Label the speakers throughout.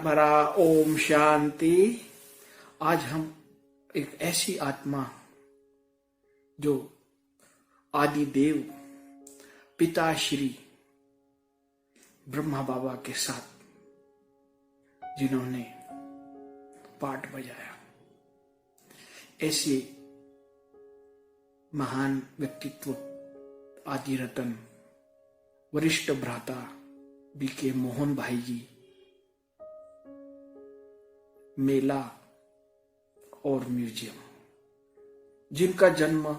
Speaker 1: भरा ओम शांति। आज हम एक ऐसी आत्मा जो आदि देव पिता श्री ब्रह्मा बाबा के साथ जिन्होंने पाठ बजाया, ऐसे महान व्यक्तित्व आदि रतन वरिष्ठ भ्राता बीके मोहन भाई जी मेला और म्यूजियम, जिनका जन्म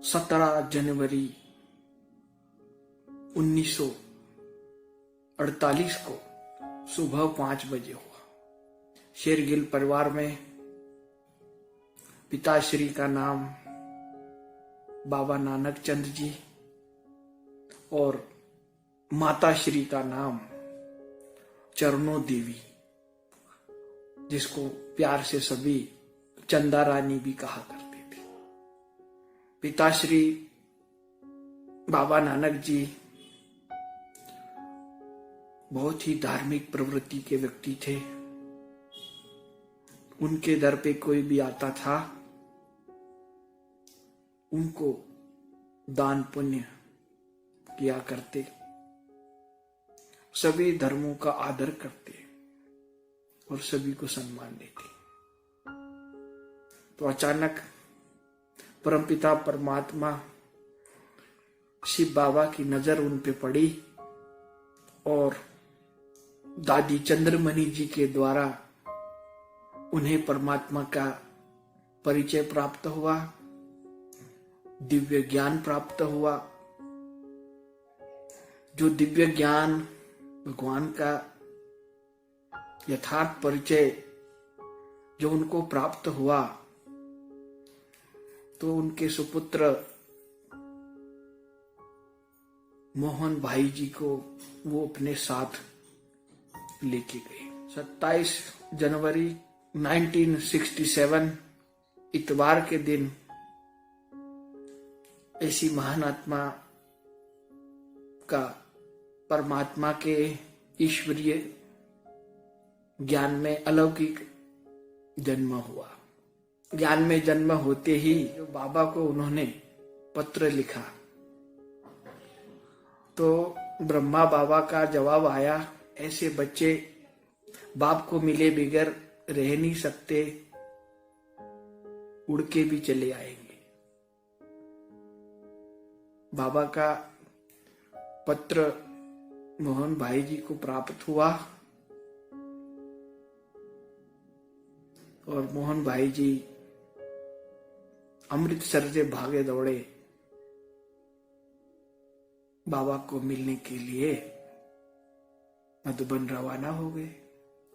Speaker 1: 17 जनवरी 1948 को सुबह 5 बजे हुआ। शेरगिल परिवार में पिताश्री का नाम बाबा नानक चंद जी और माताश्री का नाम चरणों देवी, जिसको प्यार से सभी चंदा रानी भी कहा करते थे। पिताश्री बाबा नानक जी बहुत ही धार्मिक प्रवृत्ति के व्यक्ति थे। उनके दर पे कोई भी आता था, उनको दान पुण्य किया करते, सभी धर्मों का आदर करते और सभी को सम्मान देते। तो अचानक परमपिता परमात्मा शिव बाबा की नजर उन पे पड़ी और दादी चंद्रमणि जी के द्वारा उन्हें परमात्मा का परिचय प्राप्त हुआ, दिव्य ज्ञान प्राप्त हुआ। जो दिव्य ज्ञान, भगवान का यथार्थ परिचय जो उनको प्राप्त हुआ, तो उनके सुपुत्र मोहन भाई जी को वो अपने साथ लेके गए। 27 जनवरी 1967 इतवार के दिन ऐसी महान आत्मा का परमात्मा के ईश्वरीय ज्ञान में अलौकिक जन्म हुआ। ज्ञान में जन्म होते ही बाबा को उन्होंने पत्र लिखा, तो ब्रह्मा बाबा का जवाब आया, ऐसे बच्चे बाप को मिले बगैर रह नहीं सकते, उड़ के भी चले आएंगे। बाबा का पत्र मोहन भाई जी को प्राप्त हुआ और मोहन भाई जी अमृतसर से भागे दौड़े बाबा को मिलने के लिए मधुबन रवाना हो गए।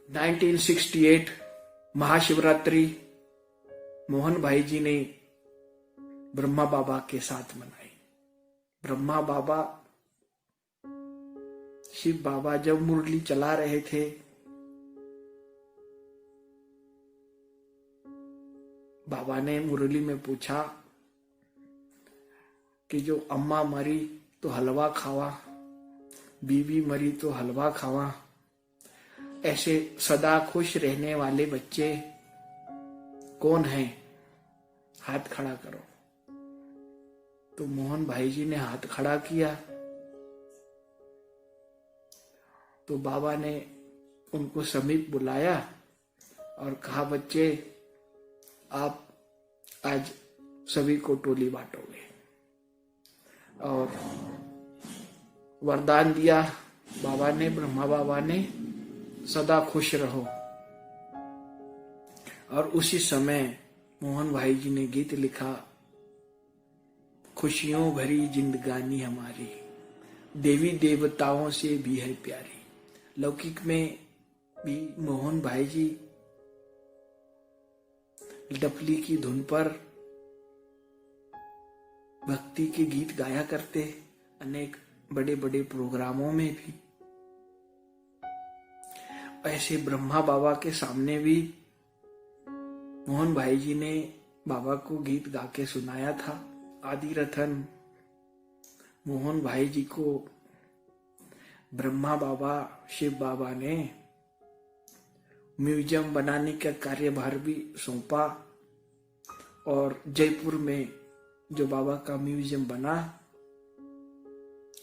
Speaker 1: 1968 महाशिवरात्रि मोहन भाई जी ने ब्रह्मा बाबा के साथ मनाई। ब्रह्मा बाबा शिव बाबा जब मुरली चला रहे थे, बाबा ने मुरली में पूछा कि जो अम्मा मरी तो हलवा खावा, बीवी मरी तो हलवा खावा, ऐसे सदा खुश रहने वाले बच्चे कौन हैं? हाथ खड़ा करो। तो मोहन भाई जी ने हाथ खड़ा किया, तो बाबा ने उनको समीप बुलाया और कहा, बच्चे आप आज सभी को टोली बांटोगे, और वरदान दिया बाबा ने, ब्रह्मा बाबा ने, सदा खुश रहो। और उसी समय मोहन भाई जी ने गीत लिखा, खुशियों भरी जिंदगानी हमारी, देवी देवताओं से भी है प्यारी। लौकिक में भी मोहन भाई जी डफली की धुन पर भक्ति के गीत गाया करते, अनेक बड़े बड़े प्रोग्रामों में भी। ऐसे ब्रह्मा बाबा के सामने भी मोहन भाई जी ने बाबा को गीत गा के सुनाया था। आदि रतन मोहन भाई जी को ब्रह्मा बाबा शिव बाबा ने म्यूजियम बनाने का कार्यभार भी सौंपा और जयपुर में जो बाबा का म्यूजियम बना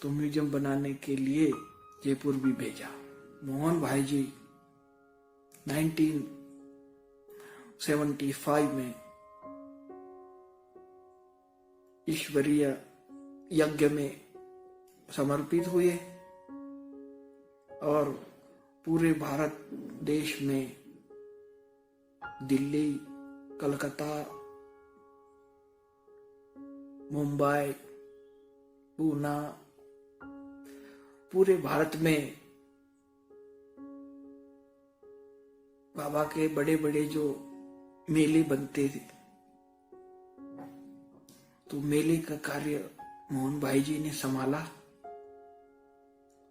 Speaker 1: तो म्यूजियम बनाने के लिए जयपुर भी भेजा। मोहन भाई जी 1975 में ईश्वरीय यज्ञ में समर्पित हुए और पूरे भारत देश में दिल्ली, कलकत्ता, मुंबई, पूना, पूरे भारत में बाबा के बड़े बड़े जो मेले बनते थे तो मेले का कार्य मोहन भाई जी ने संभाला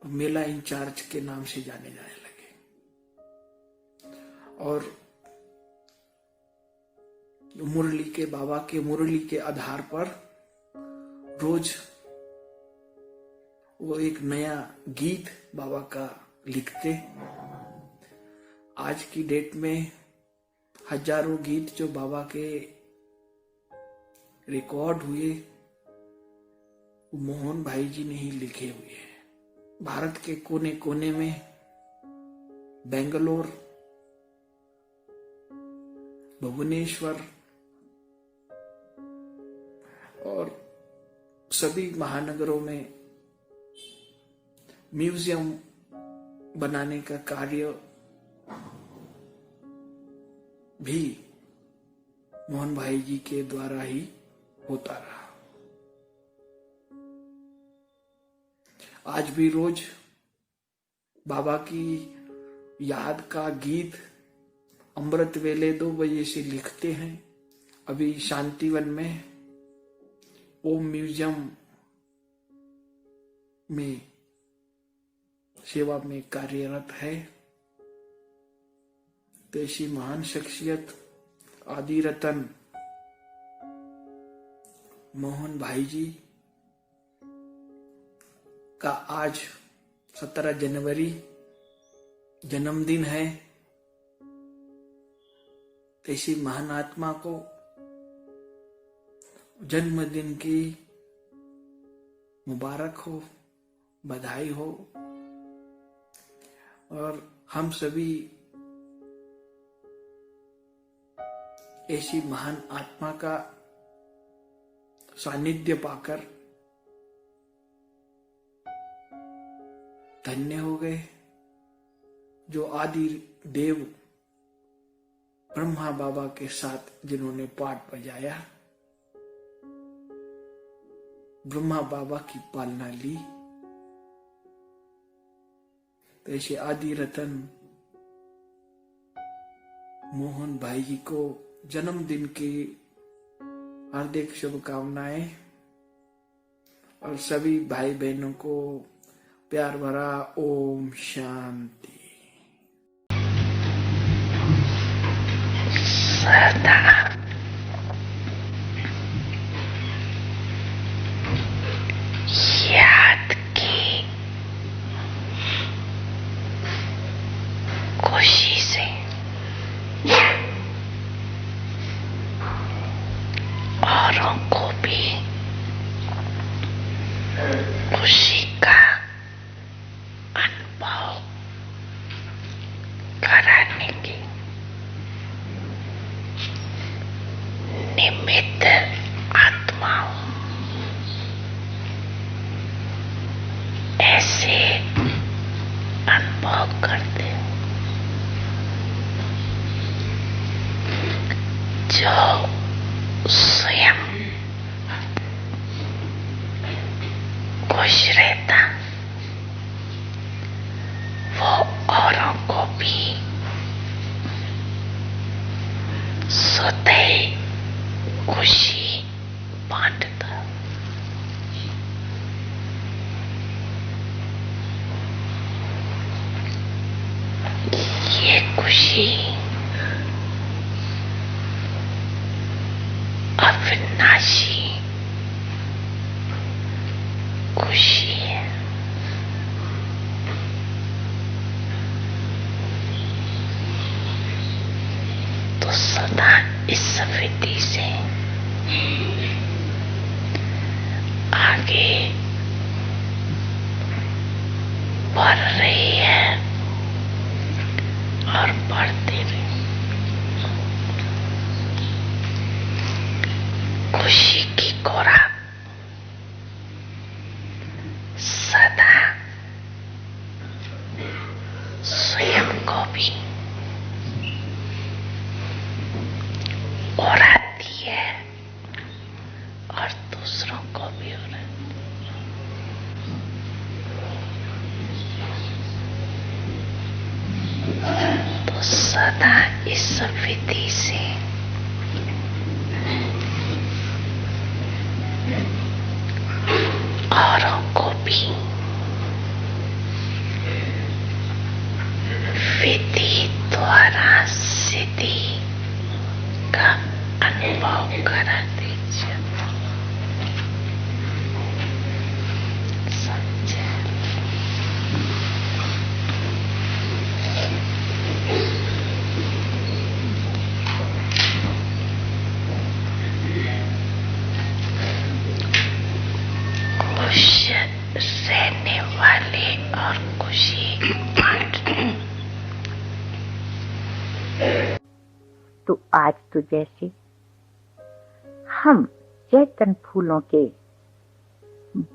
Speaker 1: और मेला इंचार्ज के नाम से जाने जाने लगे। और मुरली के बाबा के मुरली के आधार पर रोज वो एक नया गीत बाबा का लिखते। आज की डेट में हजारों गीत जो बाबा के रिकॉर्ड हुए वो मोहन भाई जी ने ही लिखे हुए हैं। भारत के कोने कोने में, बेंगलोर, भुवनेश्वर और सभी महानगरों में म्यूजियम बनाने का कार्य भी मोहन भाई जी के द्वारा ही होता रहा। आज भी रोज बाबा की याद का गीत अमृत वेले 2 बजे से लिखते हैं। अभी शांतिवन में ओम म्यूजियम में सेवा में कार्यरत है। तो ऐसी महान शख्सियत आदि रतन मोहन भाई जी का आज 17 जनवरी जन्मदिन है। तो ऐसी महान आत्मा को जन्मदिन की मुबारक हो, बधाई हो। और हम सभी ऐसी महान आत्मा का सानिध्य पाकर धन्य हो गए, जो आदि देव ब्रह्मा बाबा के साथ जिन्होंने पाठ बजाया, ब्रह्मा बाबा की पालना ली। तो ऐसे आदि रतन मोहन भाई जी को जन्मदिन की हार्दिक शुभकामनाएं और सभी भाई बहनों को प्यार भरा ओम शांति।
Speaker 2: सदा याद की खुशी से औरों को भी खुशी का अनुभव कराने की निमित्त आत्माओं ऐसे अनुभव करते जो स्वयं खुश रहता, वो औरों को भी स्वतः खुशी बांटता। ये खुशी अविनाशी खुशी है। इस विधि से आगे बढ़ रही है और बढ़ती रही। खुशी की खुराक सदा स्वयं को भी और आती है और दूसरों को भी और तो सदा इस विधि से औरों को भी विधि द्वारा सिद्धि का अनुभव करा दीजिए। समझे? खुश रहने वाले और खुशी बांटने।
Speaker 3: तो आज तो जैसे हम चैतन फूलों के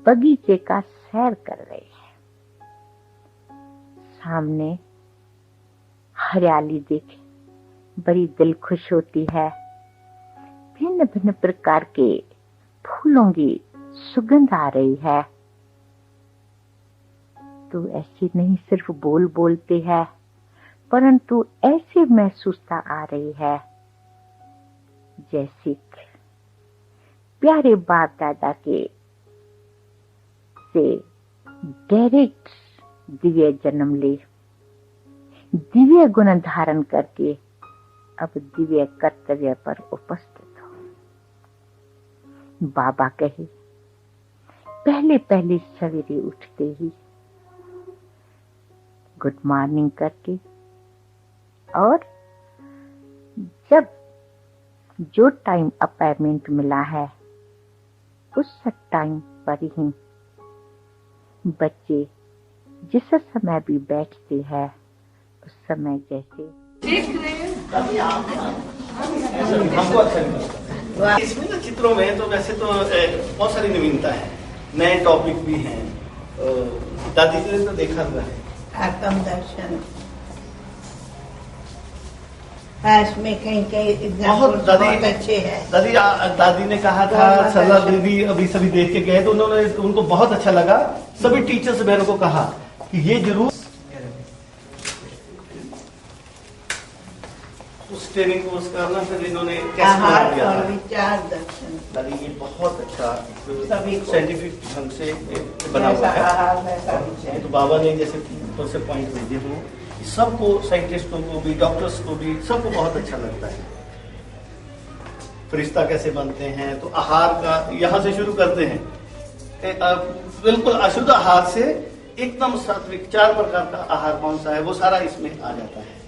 Speaker 3: बगीचे का सैर कर रहे हैं, सामने हरियाली देख बड़ी दिल खुश होती है। भिन्न भिन्न प्रकार के फूलों की सुगंध आ रही है। तो ऐसी नहीं सिर्फ बोल बोलते हैं, परंतु ऐसे महसूसता आ रही है जैसे प्यारे बाप दादा के से डायरेक्ट दिव्य जन्म ले, दिव्य गुण धारण करके अब दिव्य कर्तव्य पर उपस्थित हो। बाबा कहे पहले पहले सवेरे उठते ही गुड मॉर्निंग करके, और जब जो टाइम अपॉइंटमेंट मिला है उस टाइम पर ही बच्चे जिस समय भी बैठते हैं उस समय जैसे
Speaker 4: हमको अच्छा नहीं लगता। इसमें ना चित्रों में तो वैसे तो बहुत सारी नवीनता है, नए टॉपिक भी हैं। दादी जी ने तो देखा हुआ है
Speaker 5: आत्म दर्शन है, इसमें कहीं कहीं
Speaker 4: बहुत
Speaker 5: बहुत अच्छे हैं।
Speaker 4: दादी ने कहा था, सला दीदी अभी सभी देख के गए तो उन्होंने उनको बहुत अच्छा लगा। सभी टीचर्स बहनों को कहा कि ये जरूर उस ट्रेनिंग कोर्स करना। फिर इन्होंने
Speaker 5: आहार और विचार दर्शन,
Speaker 4: दादी ये बहुत अच्छा
Speaker 5: सभी
Speaker 4: साइंटिफिक ढंग से बना हुआ है।
Speaker 5: आहार वैसा विचार।
Speaker 4: तो बाबा ने जैसे पॉइंट भेजे हो, सबको, साइंटिस्टों को भी, डॉक्टर्स को भी, सबको बहुत अच्छा लगता है। फरिश्ता कैसे बनते हैं, तो आहार का यहाँ से शुरू करते हैं। बिल्कुल अशुद्ध आहार से एकदम सात्विक 4 प्रकार का आहार कौन सा है वो सारा इसमें आ जाता है।